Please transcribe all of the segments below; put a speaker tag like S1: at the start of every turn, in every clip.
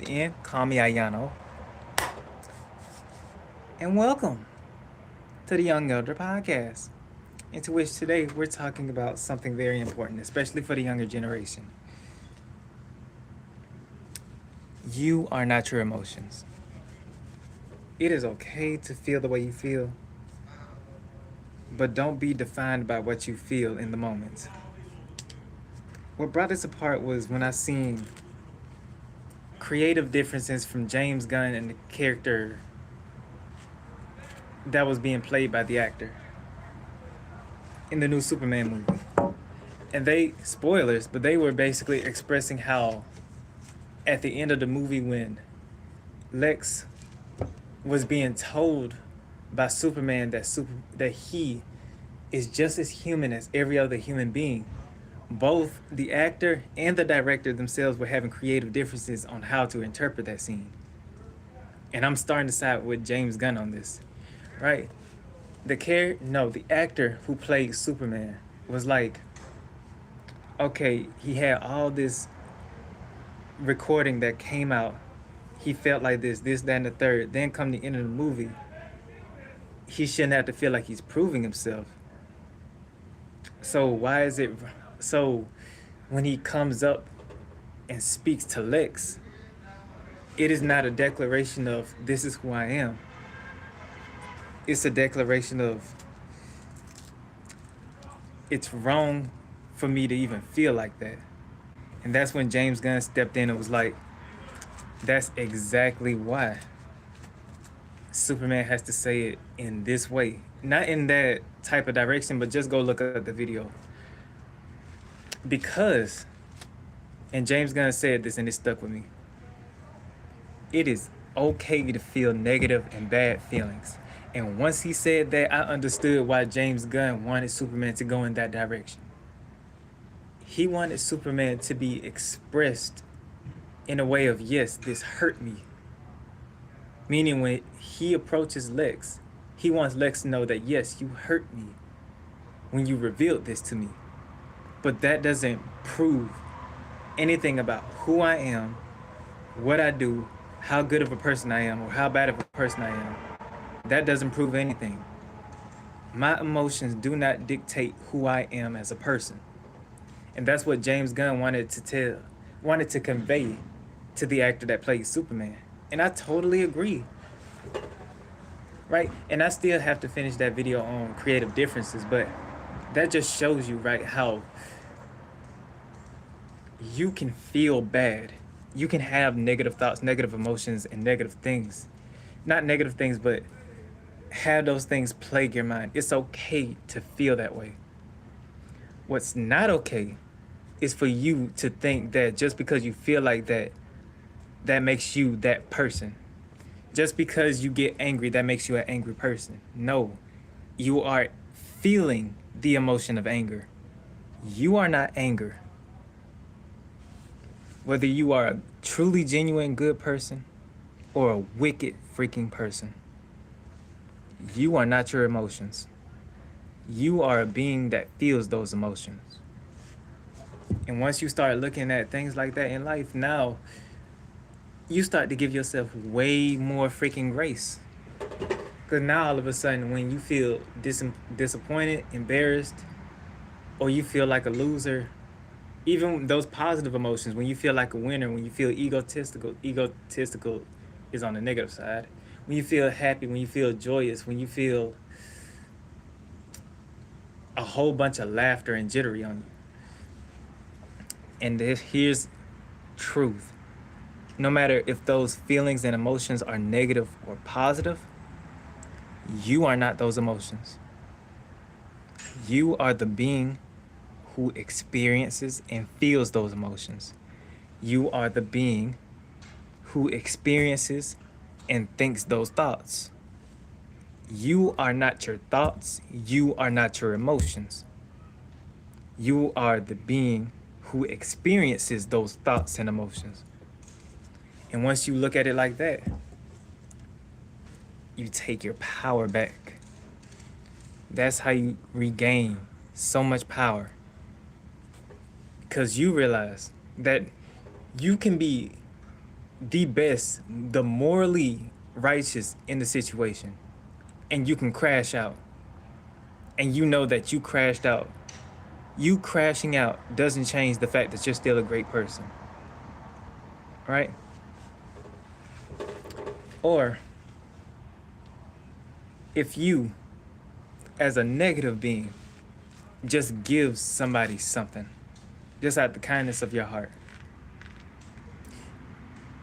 S1: in. Call me Ayano. And welcome to the Young Elder Podcast, into which today we're talking about something very important, especially for the younger generation. You are not your emotions. It is okay to feel the way you feel, but don't be defined by what you feel in the moment. What brought us apart was when I seen creative differences from James Gunn and the character that was being played by the actor in the new Superman movie. And they, spoilers, but they were basically expressing how at the end of the movie when Lex was being told by Superman that he is just as human as every other human being, both the actor and the director themselves were having creative differences on how to interpret that scene. And I'm starting to side with James Gunn on this, right? The actor who played Superman was like, okay, he had all this recording that came out. He felt like this, that, and the third. Then come the end of the movie, he shouldn't have to feel like he's proving himself. So why is it so when he comes up and speaks to Lex, it is not a declaration of this is who I am. It's a declaration of it's wrong for me to even feel like that. And that's when James Gunn stepped in and was like, that's exactly why Superman has to say it in this way. Not in that type of direction, but just go look at the video. Because, and James Gunn said this and it stuck with me, it is okay to feel negative and bad feelings. And once he said that, I understood why James Gunn wanted Superman to go in that direction. He wanted Superman to be expressed in a way of, yes, this hurt me. Meaning when he approaches Lex, he wants Lex to know that, yes, you hurt me when you revealed this to me. But that doesn't prove anything about who I am, what I do, how good of a person I am, or how bad of a person I am. That doesn't prove anything. My emotions do not dictate who I am as a person. And that's what James Gunn wanted to convey to the actor that played Superman. And I totally agree. Right? And I still have to finish that video on creative differences, but that just shows you, right, how you can feel bad. You can have negative thoughts, negative emotions, and negative things. Not negative things, but have those things plague your mind. It's okay to feel that way. What's not okay is for you to think that just because you feel like that, that makes you that person. Just because you get angry, that makes you an angry person. No, you are feeling the emotion of anger. You are not anger. Whether you are a truly genuine good person or a wicked freaking person, you are not your emotions. You are a being that feels those emotions. And once you start looking at things like that in life, now you start to give yourself way more freaking grace. Because now all of a sudden, when you feel disappointed, embarrassed, or you feel like a loser, even those positive emotions, when you feel like a winner, when you feel egotistical is on the negative side. When you feel happy, when you feel joyous, when you feel a whole bunch of laughter and jittery on you. And here's truth. No matter if those feelings and emotions are negative or positive, you are not those emotions. You are the being who experiences and feels those emotions. You are the being who experiences and thinks those thoughts. You are not your thoughts. You are not your emotions. You are the being who experiences those thoughts and emotions. And once you look at it like that, you take your power back. That's how you regain so much power. Because you realize that you can be the best, the morally righteous in the situation, and you can crash out, and you know that you crashed out. You crashing out doesn't change the fact that you're still a great person, right? Or if you, as a negative being, just gives somebody something, just out the kindness of your heart,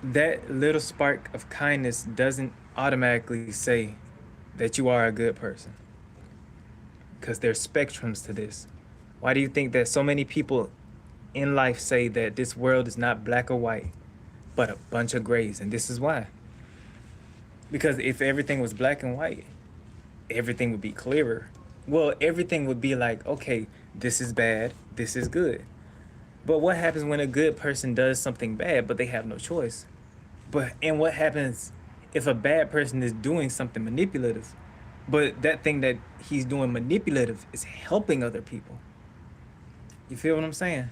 S1: that little spark of kindness doesn't automatically say that you are a good person, because there's spectrums to this. Why do you think that so many people in life say that this world is not black or white, but a bunch of grays? And this is why. Because if everything was black and white, everything would be clearer. Well, everything would be like, okay, this is bad, this is good. But what happens when a good person does something bad, but they have no choice? And what happens if a bad person is doing something manipulative, but that thing that he's doing manipulative is helping other people? You feel what I'm saying?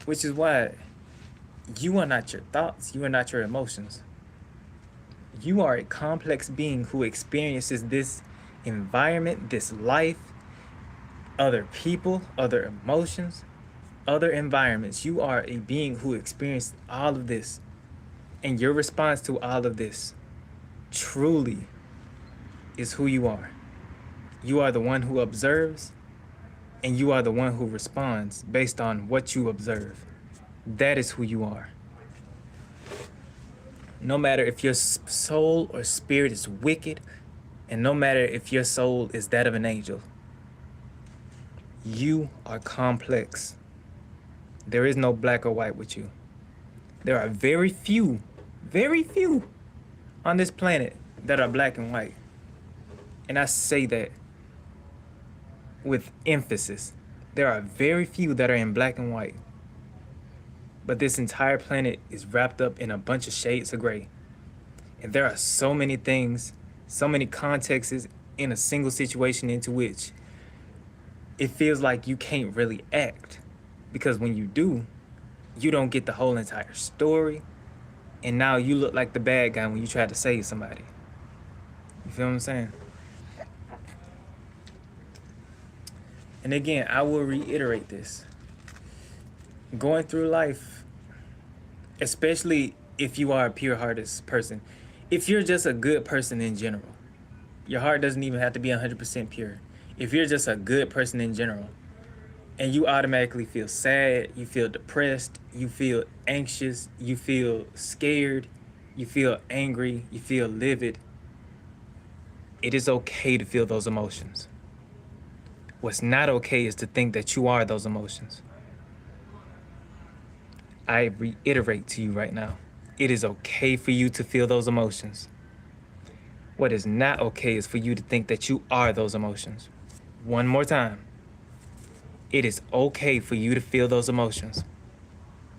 S1: Which is why you are not your thoughts, you are not your emotions. You are a complex being who experiences this environment, this life, other people, other emotions, other environments. You are a being who experienced all of this. And your response to all of this truly is who you are. You are the one who observes, and you are the one who responds based on what you observe. That is who you are. No matter if your soul or spirit is wicked, and no matter if your soul is that of an angel, you are complex. There is no black or white with you. There are very few on this planet that are black and white. And I say that with emphasis. There are very few that are in black and white. But this entire planet is wrapped up in a bunch of shades of gray. And there are so many things, so many contexts in a single situation into which it feels like you can't really act. Because when you do, you don't get the whole entire story. And now you look like the bad guy when you try to save somebody. You feel what I'm saying? And again, I will reiterate this. Going through life, especially if you are a pure-hearted person, if you're just a good person in general, your heart doesn't even have to be 100% pure. If you're just a good person in general, and you automatically feel sad, you feel depressed, you feel anxious, you feel scared, you feel angry, you feel livid, it is okay to feel those emotions. What's not okay is to think that you are those emotions. I reiterate to you right now, it is okay for you to feel those emotions. What is not okay is for you to think that you are those emotions. One more time. It is okay for you to feel those emotions.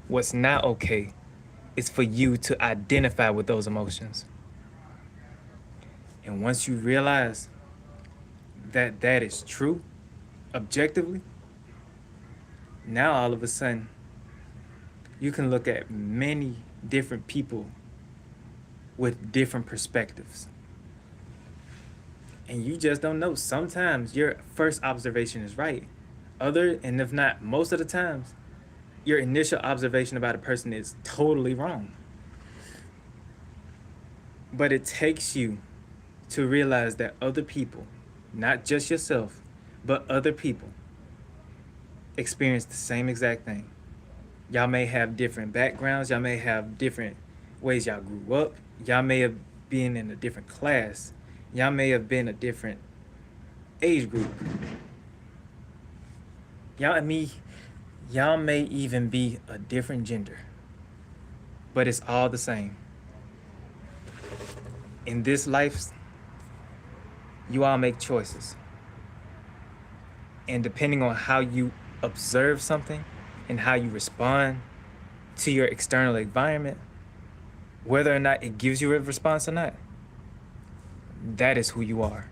S1: What's not okay is for you to identify with those emotions. And once you realize that that is true, objectively, now all of a sudden, you can look at many different people with different perspectives. And you just don't know. Sometimes your first observation is right. And if not, most of the times, your initial observation about a person is totally wrong. But it takes you to realize that other people, not just yourself, but other people, experience the same exact thing. Y'all may have different backgrounds. Y'all may have different ways y'all grew up. Y'all may have been in a different class. Y'all may have been a different age group. Y'all may even be a different gender, but it's all the same. In this life, you all make choices. And depending on how you observe something and how you respond to your external environment, whether or not it gives you a response or not, that is who you are.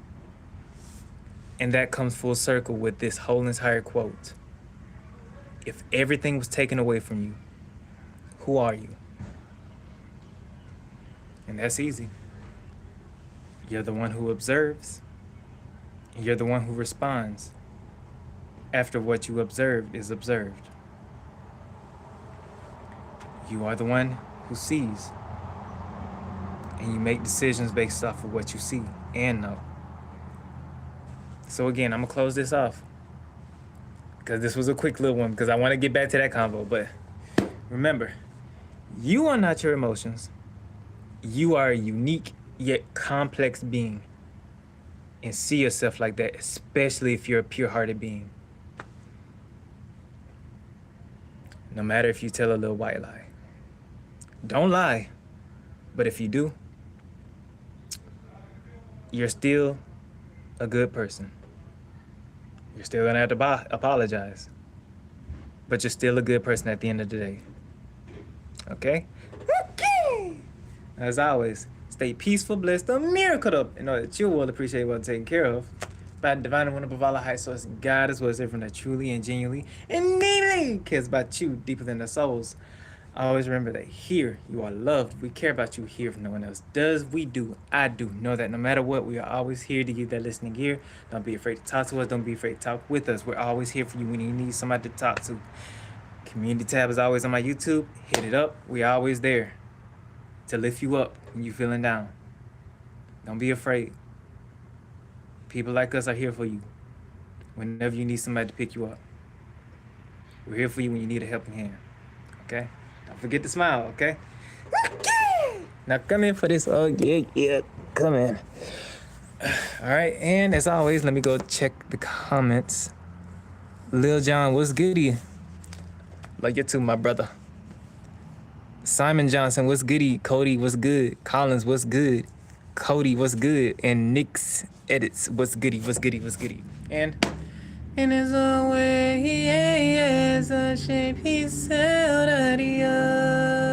S1: And that comes full circle with this whole entire quote. If everything was taken away from you, who are you? And that's easy. You're the one who observes. You're the one who responds after what you observed is observed. You are the one who sees. And you make decisions based off of what you see and know. So again, I'm going to close this off because this was a quick little one because I want to get back to that convo. But remember, you are not your emotions. You are a unique yet complex being. And see yourself like that, especially if you're a pure-hearted being. No matter if you tell a little white lie. Don't lie. But if you do, you're still a good person. You're still gonna have to apologize. But you're still a good person at the end of the day. Okay? Okay! As always, stay peaceful, blessed, a miracle up, and know that you will appreciate well taken care of by the divine and wonderful Allah high source God, as well as everyone that truly and genuinely and deeply cares about you deeper than their souls. Always remember that here you are loved. We care about you here if no one else does. We do. I do. Know that no matter what, we are always here to give that listening ear. Don't be afraid to talk to us. Don't be afraid to talk with us. We're always here for you when you need somebody to talk to. Community tab is always on my YouTube. Hit it up. We're always there to lift you up when you're feeling down. Don't be afraid. People like us are here for you whenever you need somebody to pick you up. We're here for you when you need a helping hand. Okay? Don't forget to smile, okay? Okay! Now come in for this. Oh, yeah. Come in. All right, and as always, let me go check the comments. Lil John, what's goody? Love you too, my brother. Simon Johnson, what's goody? Cody, what's good? Collins, what's good? Cody, what's good? And Nick's edits, what's goody? What's goody? What's goody? And as always, he is a shape he sailed out of.